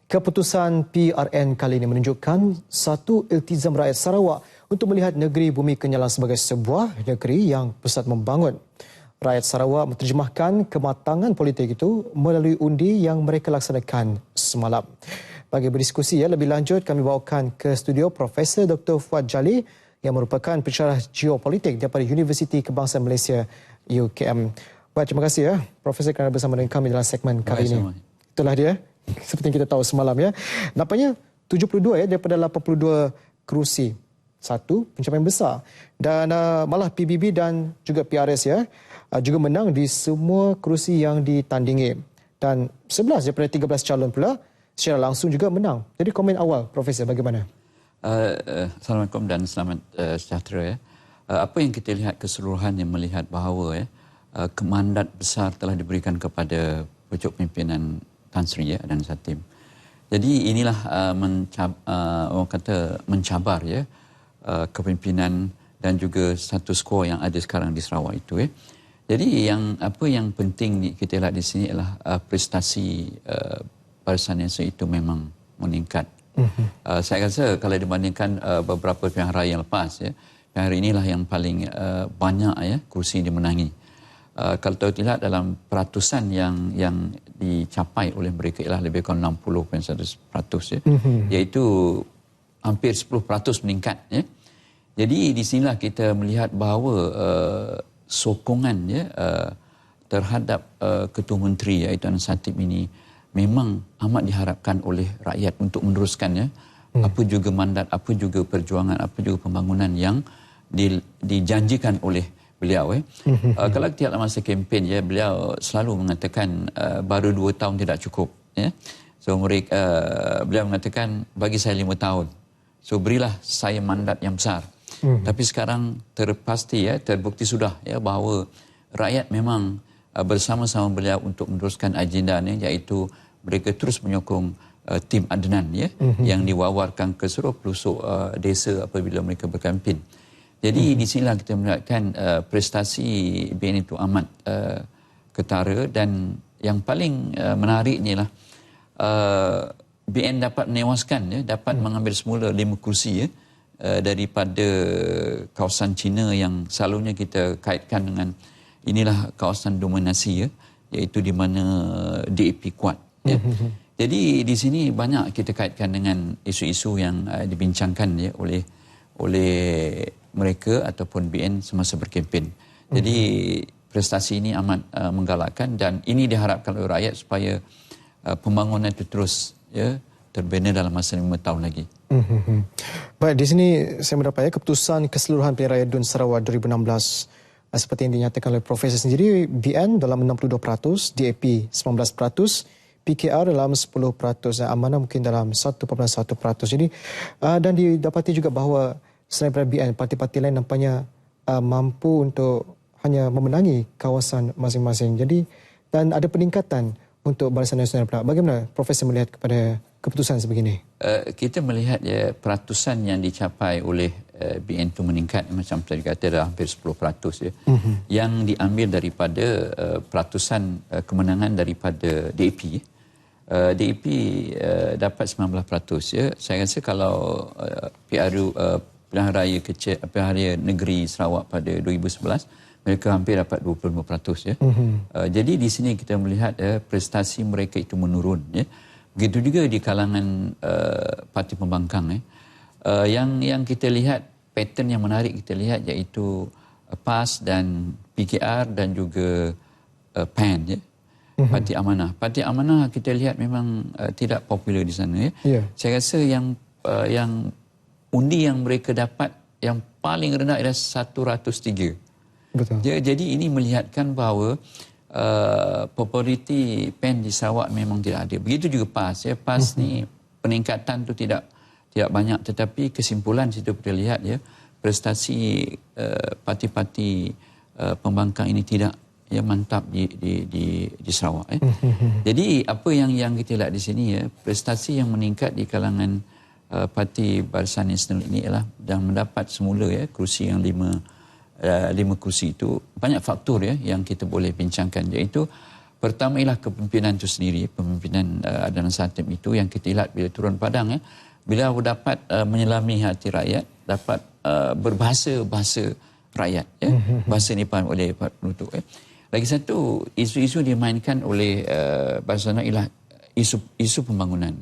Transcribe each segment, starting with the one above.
Keputusan PRN kali ini menunjukkan satu iltizam rakyat Sarawak untuk melihat negeri Bumi Kenyalang sebagai sebuah negeri yang pusat membangun. Rakyat Sarawak menterjemahkan kematangan politik itu melalui undi yang mereka laksanakan semalam. Bagi berdiskusi lebih lanjut, kami bawakan ke studio Profesor Dr. Fuad Jali yang merupakan pensyarah geopolitik daripada Universiti Kebangsaan Malaysia UKM. Baik, terima kasih Profesor kerana bersama dengan kami dalam segmen kali ini. Itulah dia. Seperti yang kita tahu semalam nampaknya 72 daripada 82 kerusi. Satu pencapaian besar. Dan malah PBB dan juga PRS juga menang di semua kerusi yang ditandingi. Dan 11 daripada 13 calon pula secara langsung juga menang. Jadi komen awal Profesor bagaimana? Assalamualaikum dan selamat sejahtera apa yang kita lihat keseluruhannya melihat bahawa kemandat besar telah diberikan kepada pucuk pimpinan Tan Sri dan Satim. Jadi inilah orang kata mencabar kepimpinan dan juga status quo yang ada sekarang di Sarawak itu. Jadi apa yang penting kita lihat di sini adalah prestasi Barisan Nasional itu memang meningkat. Saya rasa kalau dibandingkan beberapa pilihan raya yang lepas, pilihan raya inilah yang paling banyak kursi dimenangi. Kalau tahu tidak dalam peratusan yang dicapai oleh mereka ialah lebih kurang 60.1%, iaitu hampir 10% meningkat. Jadi di sinilah kita melihat bahawa sokongan terhadap Ketua Menteri iaitu Tan Satim ini memang amat diharapkan oleh rakyat untuk meneruskan apa juga mandat, apa juga perjuangan, apa juga pembangunan yang dijanjikan oleh beliau. Kalau kita lihat masa kempen, beliau selalu mengatakan baru 2 tahun tidak cukup. So beliau mengatakan bagi saya 5 tahun. So berilah saya mandat yang besar. Tapi sekarang terbukti sudah bahawa rakyat memang bersama-sama beliau untuk meneruskan agenda iaitu mereka terus menyokong tim Adnan yang diwawarkan ke seluruh pelosok desa apabila mereka berkempen. Jadi di sinilah kita melihatkan prestasi BN itu amat ketara dan yang paling menariknya lah BN dapat menewaskan, dapat mengambil semula 5 kursi daripada kawasan China yang selalunya kita kaitkan dengan inilah kawasan dominasi iaitu di mana DAP kuat. Jadi di sini banyak kita kaitkan dengan isu-isu yang dibincangkan oleh mereka ataupun BN semasa berkempen. Jadi prestasi ini amat menggalakkan dan ini diharapkan oleh rakyat supaya pembangunan itu terus terbina dalam masa 5 tahun lagi. Baik, di sini saya mendapat keputusan keseluruhan pilihan raya DUN Sarawak 2016 seperti yang dinyatakan oleh Profesor sendiri, BN dalam 62%, DAP 19%, PKR dalam 10%, dan Amanah mungkin dalam 1.1%. Jadi dan didapati juga bahawa selain daripada BN, parti-parti lain nampaknya mampu untuk hanya memenangi kawasan masing-masing. Jadi dan ada peningkatan untuk Barisan Nasional pula. Bagaimana Profesor melihat kepada keputusan sebegini? Kita melihat peratusan yang dicapai oleh BN itu meningkat macam tadi kata dah hampir 10% yang diambil daripada peratusan kemenangan daripada DAP. DAP dapat 19%. Saya rasa kalau pilihan raya kecil, pilihan raya negeri Sarawak pada 2011 mereka hampir dapat 25%. Jadi di sini kita melihat prestasi mereka itu menurun. Begitu juga di kalangan parti pembangkang. Yang kita lihat pattern yang menarik kita lihat iaitu PAS dan PKR dan juga PAN. Parti Amanah. Parti Amanah kita lihat memang tidak popular di sana. Saya rasa yang undi yang mereka dapat yang paling rendah adalah 103. Betul. Jadi ini melihatkan bahawa populariti PAN di Sarawak memang tidak ada. Begitu juga PAS. PAS ni peningkatan tu tidak banyak, tetapi kesimpulan situ kita lihat prestasi parti-parti pembangkang ini tidak mantap di Sarawak. Jadi apa yang kita lihat di sini prestasi yang meningkat di kalangan Parti Barisan Nasional ini ialah dah mendapat semula kerusi yang 5 kursi itu. Banyak faktor yang kita boleh bincangkan, iaitu Pertama ialah kepimpinan itu sendiri, pemimpinan Adnan Satem itu yang kita lihat bila turun padang beliau dapat menyelami hati rakyat, dapat berbahasa rakyat, bahasa ini dipahami oleh penduduk. Lagi satu, isu-isu dimainkan oleh Basana ialah isu pembangunan.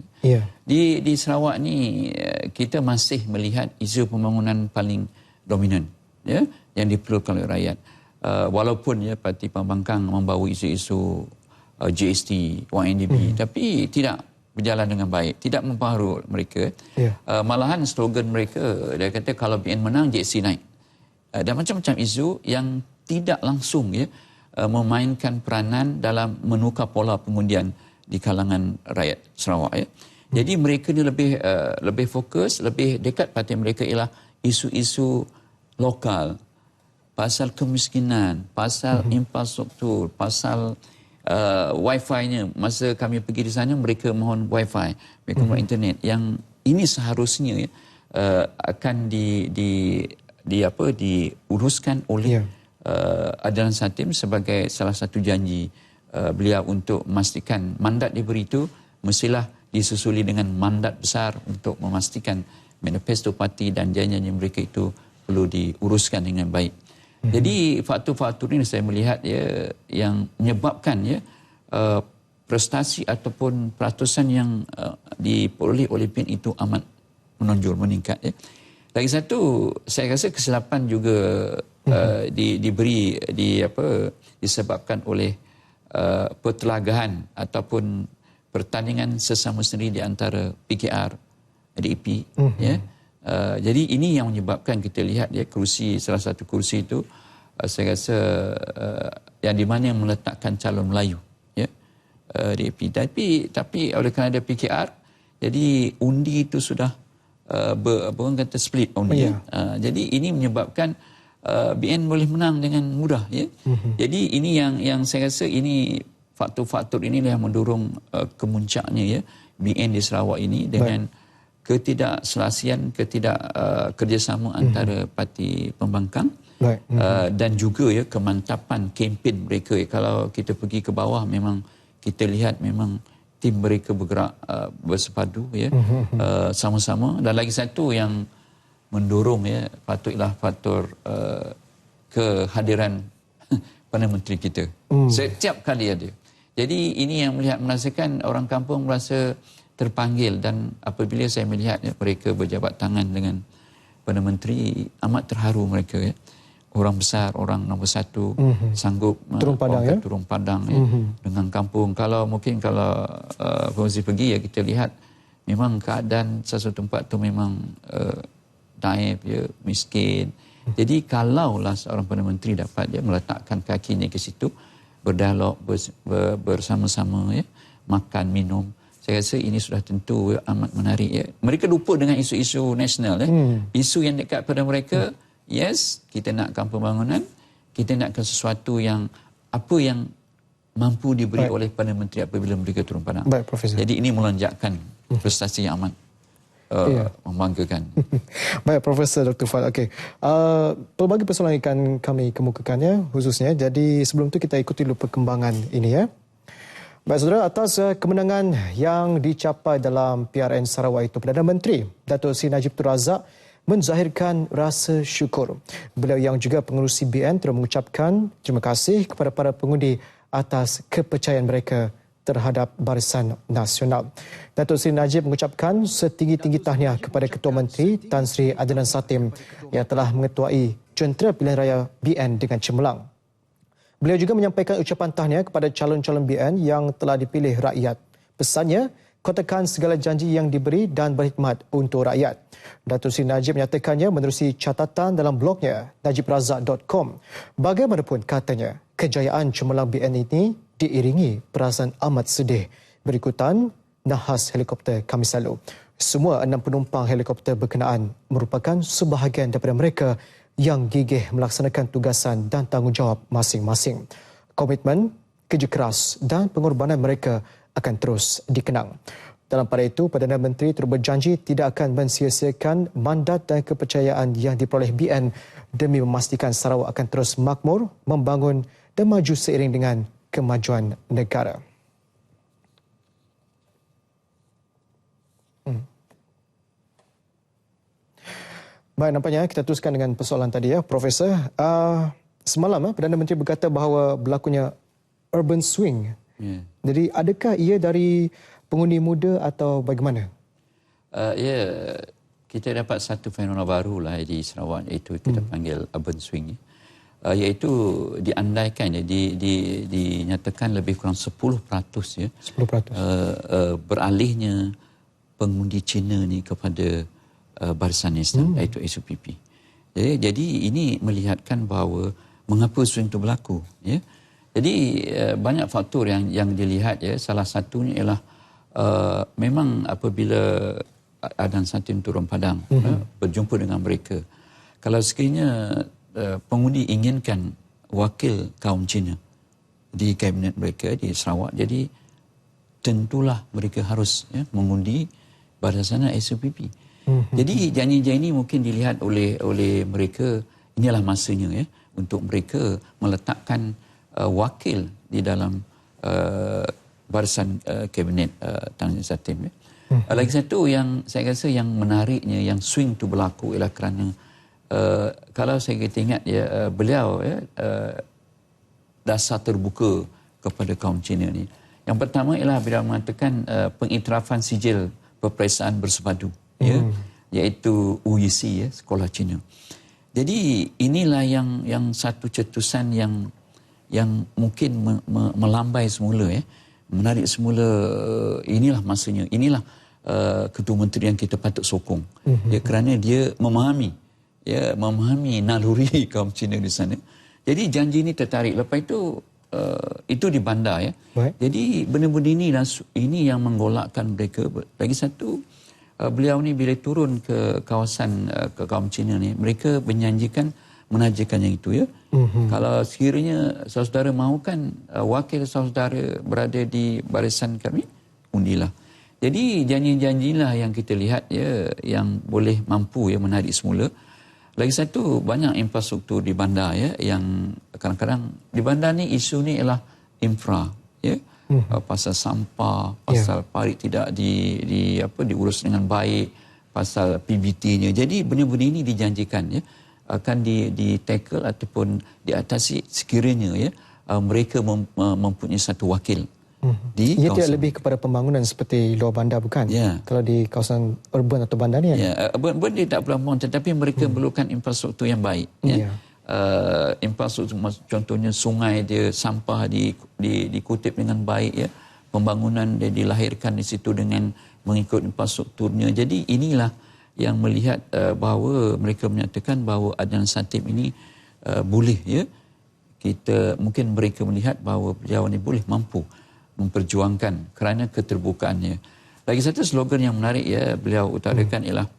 Di Sarawak ni kita masih melihat isu pembangunan paling dominan, yang diperlukan oleh rakyat. Walaupun Parti Pembangkang membawa isu-isu GST, YNDB, tapi tidak berjalan dengan baik, tidak mempengaruhi mereka. Malahan slogan mereka, dia kata kalau BN menang, GST naik. Dan macam-macam isu yang tidak langsung memainkan peranan dalam menukar pola pengundian di kalangan rakyat Sarawak. Jadi mereka ni lebih fokus, lebih dekat parti mereka ialah isu-isu lokal, pasal kemiskinan, pasal infrastruktur, pasal Wi-Fi-nya. Masa kami pergi di sana, mereka mohon Wi-Fi, mereka mohon internet. Yang ini seharusnya akan diuruskan oleh Adnan Satem sebagai salah satu janji beliau untuk memastikan mandat diberi itu mestilah disusuli dengan mandat besar untuk memastikan manifesto parti dan janji mereka itu perlu diuruskan dengan baik. Jadi faktor-faktor ini saya melihat yang menyebabkan prestasi ataupun peratusan yang diperoleh oleh PIN itu amat menonjol, meningkat. Lagi satu, saya rasa kesilapan juga disebabkan oleh pertelagahan ataupun pertandingan sesama sendiri di antara PKR, DAP. Jadi ini yang menyebabkan kita lihat salah satu kursi itu saya rasa yang di mana yang meletakkan calon Melayu, DAP. Tapi oleh kerana ada PKR, jadi undi itu sudah orang kata split undi. Jadi ini menyebabkan BN boleh menang dengan mudah. Jadi ini yang saya rasa ini faktor-faktor inilah yang mendorong kemuncaknya BN di Sarawak ini dengan ketidakselasian, kerjasama antara parti pembangkang dan juga kemantapan kempen mereka. Kalau kita pergi ke bawah, memang kita lihat memang tim mereka bergerak bersepadu sama-sama. Dan lagi satu yang mendorong patutlah faktor kehadiran Perdana Menteri kita. Setiap kali ada. Jadi ini yang merasakan orang kampung merasa terpanggil, dan apabila saya melihat mereka berjabat tangan dengan Perdana Menteri, amat terharu mereka. Orang besar, orang nombor satu sanggup turun padang, turun padang dengan kampung. Kalau Fauzi pergi kita lihat memang keadaan sesuatu tempat tu memang naif, miskin. Jadi kalaulah seorang Perdana Menteri dapat meletakkan kakinya ke situ, berdialog bersama-sama, makan, minum, saya rasa ini sudah tentu amat menarik. Mereka lupa dengan isu-isu nasional. Isu yang dekat pada mereka, yes, kita nakkan pembangunan, kita nakkan sesuatu yang mampu diberi oleh Perdana Menteri apabila mereka turun padang. Baik, Profesor. Jadi ini melonjakkan prestasi yang amat membanggakan. Baik, Profesor Dr. Fuad. Okey. Pelbagai persoalan yang kami kemukakannya khususnya. Jadi sebelum itu kita ikuti dulu perkembangan ini . Baik, saudara, atas kemenangan yang dicapai dalam PRN Sarawak itu, Perdana Menteri Datuk Seri Najib Tun Razak menzahirkan rasa syukur. Beliau yang juga pengerusi BN terus mengucapkan terima kasih kepada para pengundi atas kepercayaan mereka terhadap Barisan Nasional. Datuk Seri Najib mengucapkan setinggi-tinggi tahniah kepada Ketua Menteri Tan Sri Adnan Satem yang telah mengetuai jentera pilihan raya BN dengan cemerlang. Beliau juga menyampaikan ucapan tahniah kepada calon-calon BN yang telah dipilih rakyat. Pesannya, kotakan segala janji yang diberi dan berkhidmat untuk rakyat. Datuk Seri Najib menyatakannya menerusi catatan dalam blognya najibrazak.com. Bagaimanapun katanya, kejayaan cemerlang BN ini diiringi perasaan amat sedih. Berikutan nahas helikopter Khamis lalu. Semua 6 penumpang helikopter berkenaan merupakan sebahagian daripada mereka yang gigih melaksanakan tugasan dan tanggungjawab masing-masing. Komitmen, kerja keras dan pengorbanan mereka akan terus dikenang. Dalam pada itu, Perdana Menteri terus berjanji tidak akan mensia-siakan mandat dan kepercayaan yang diperoleh BN demi memastikan Sarawak akan terus makmur, membangun dan maju seiring dengan kemajuan negara. Baik, nampaknya kita teruskan dengan persoalan tadi ya, Profesor. Semalam Perdana Menteri berkata bahawa berlakunya urban swing. Jadi adakah ia dari pengundi muda atau bagaimana? Kita dapat satu fenomena baru lah di Sarawak, iaitu kita panggil urban swing. Iaitu diandaikan, dinyatakan lebih kurang 10% ya. 10%. Beralihnya pengundi Cina ni kepada Barisan Islam, iaitu SUPP. Jadi ini melihatkan bahawa mengapa swing itu berlaku. Ya. Jadi banyak faktor yang dilihat. Ya. Salah satunya ialah memang apabila Adnan Satin turun padang, berjumpa dengan mereka. Kalau sekiranya pengundi inginkan wakil kaum Cina di kabinet mereka di Sarawak, jadi tentulah mereka harus mengundi Barisan SUPP. Jadi janji-janji ini mungkin dilihat oleh mereka, inilah masanya ya untuk mereka meletakkan wakil di dalam barisan kabinet Tan Sri Satin. Lagi satu yang saya rasa yang menariknya, yang swing tu berlaku ialah kerana kalau saya ingat ya, beliau dasar terbuka kepada kaum Cina ni. Yang pertama ialah beliau mengatakan pengiktirafan sijil peperiksaan bersepadu. Ya, iaitu UIC ya, Sekolah Cina. Jadi inilah yang satu cetusan yang mungkin melambai semula ya, menarik semula. Inilah masanya, inilah Ketua Menteri yang kita patut sokong. Ya, kerana dia memahami naluri kaum Cina di sana. Jadi janji ini tertarik. Lepas itu di bandar ya. Baik. Jadi benda-benda ini yang menggolakkan mereka. Lagi satu, beliau ni bila turun ke kawasan ke kaum Cina ni, mereka menjanjikan menajikan yang itu ya. Kalau sekiranya saudara mahukan wakil saudara berada di barisan kami, undilah. Jadi janji-janjilah yang kita lihat ya, yang boleh mampu ya menarik semula. Lagi satu, banyak infrastruktur di bandar ya, yang kadang-kadang di bandar ni isu ni ialah infra ya. Pasal sampah, pasal parit tidak diurus dengan baik, pasal PBT-nya. Jadi benda-benda ini dijanjikan ya akan di-tackle ataupun diatasi sekiranya ya mereka mempunyai satu wakil di ia kawasan. tidak lebih kepada pembangunan seperti luar bandar bukan? Ya. Kalau di kawasan urban atau bandar ni ya, urban dia tak perlu membangun, tetapi mereka perlukan infrastruktur yang baik ya. Infrastruktur contohnya sungai dia, sampah dikutip dengan baik ya, pembangunan dia dilahirkan di situ dengan mengikut infrastrukturnya. Jadi inilah yang melihat bahawa mereka menyatakan bahawa Adnan Satin ini boleh ya, kita mungkin mereka melihat bahawa beliau ini boleh mampu memperjuangkan kerana keterbukaannya. Lagi satu slogan yang menarik ya beliau utarakan ialah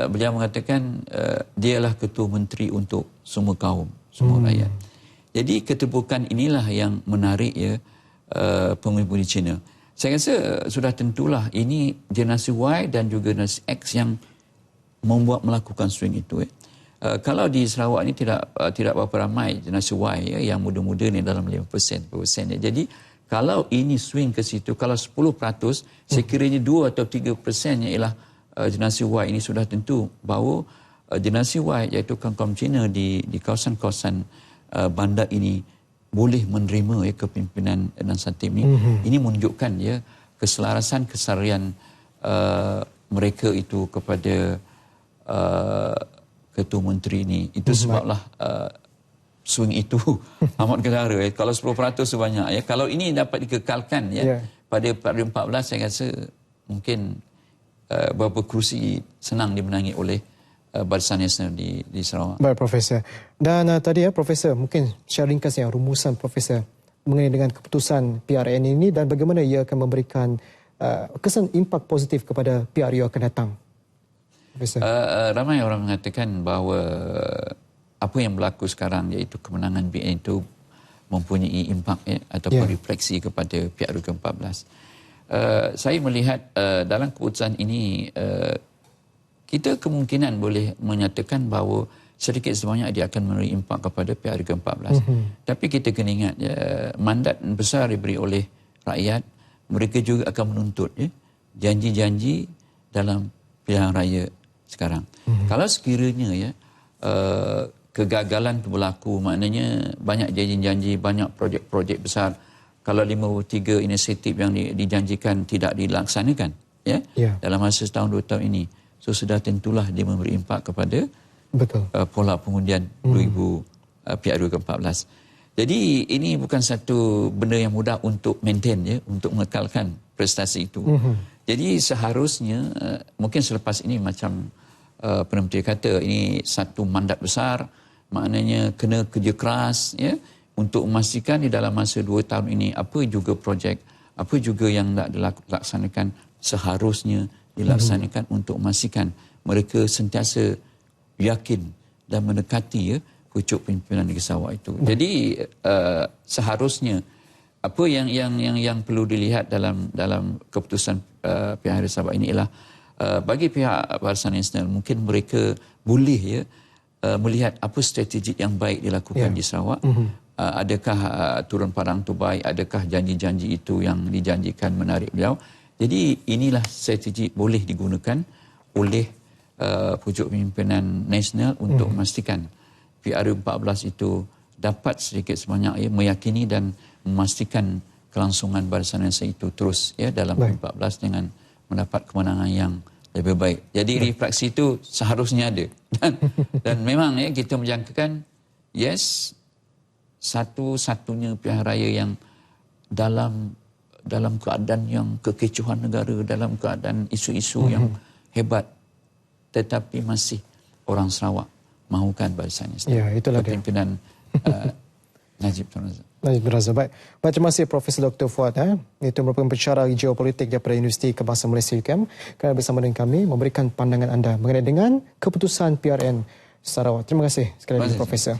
beliau mengatakan dialah Ketua Menteri untuk semua kaum, semua rakyat. Jadi keterbukaan inilah yang menarik ya pengundi Cina. Saya rasa sudah tentulah ini generasi Y dan juga generasi X yang melakukan swing itu. Kalau di Sarawak ini tidak berapa ramai generasi Y ya, yang muda-muda ni dalam 5% ya. Jadi kalau ini swing ke situ, kalau 10%, sekiranya 2 atau 3% ialah generasi Y, ini sudah tentu bahawa generasi Y iaitu kaum Cina di kawasan-kawasan bandar ini boleh menerima ya kepimpinan Adnan Satin ini. Ini menunjukkan ya keselarasan kesarian mereka itu kepada Ketua Menteri ini. Itu sebablah swing itu amat ketara ya. Kalau 10% sebanyak ya. Kalau ini dapat dikekalkan ya pada 2014, saya rasa mungkin beberapa kerusi senang dimenangi oleh Barisan Nasional di Sarawak. Baik, Profesor. Dan tadi ya, Profesor, mungkin secara ringkasnya rumusan Profesor mengenai dengan keputusan PRN ini dan bagaimana ia akan memberikan kesan impak positif kepada PRU akan datang. Profesor. Ramai orang mengatakan bahawa apa yang berlaku sekarang iaitu kemenangan BN itu mempunyai impak ya, ataupun refleksi kepada PRU ke-14. Saya melihat dalam keputusan ini kita kemungkinan boleh menyatakan bahawa sedikit sebanyak dia akan memberi impak kepada PRU ke-14. Tapi kita kena ingat, mandat besar diberi oleh rakyat, mereka juga akan menuntut janji-janji dalam pilihan raya sekarang. Kalau sekiranya kegagalan itu berlaku, maknanya banyak janji-janji, banyak projek-projek besar, kalau 53 inisiatif yang dijanjikan tidak dilaksanakan dalam masa setahun 2 tahun ini, so sudah tentulah dia memberi impak kepada pola pengundian PRU ke-14. Jadi ini bukan satu benda yang mudah untuk maintain, untuk mengekalkan prestasi itu. Jadi seharusnya mungkin selepas ini macam Perdana Menteri kata, ini satu mandat besar, maknanya kena kerja keras untuk memastikan di dalam masa 2 tahun ini apa juga projek, apa juga yang nak dilaksanakan seharusnya dilaksanakan untuk memastikan mereka sentiasa yakin dan mendekati pucuk pimpinan Negeri Sarawak itu. Jadi seharusnya apa yang perlu dilihat dalam keputusan pihak Negeri Sarawak ini ialah bagi pihak Barisan Nasional mungkin mereka boleh melihat apa strategi yang baik dilakukan di Sarawak. Adakah turun padang itu baik, adakah janji-janji itu yang dijanjikan menarik beliau. Jadi inilah strategi boleh digunakan oleh pucuk pimpinan nasional untuk memastikan PRU 14 itu dapat sedikit sebanyak meyakini dan memastikan kelangsungan Barisan Nasional itu terus dalam 14 dengan mendapat kemenangan yang lebih baik. Jadi refleksi itu seharusnya ada. Dan memang kita menjangkakan satu-satunya pilihan raya yang dalam keadaan yang kekecohan negara, dalam keadaan isu-isu yang hebat, tetapi masih orang Sarawak mahukan Barisan Nasional. Ya, itulah dia. Kepimpinan Najib Tun Razak. Najib Tun Razak. Baik. Terima kasih Profesor Dr. Fuad. Itu merupakan pensyarah geopolitik daripada Universiti Kebangsaan Malaysia UKM. Kerana bersama dengan kami memberikan pandangan anda mengenai dengan keputusan PRN Sarawak. Terima kasih sekali lagi Profesor.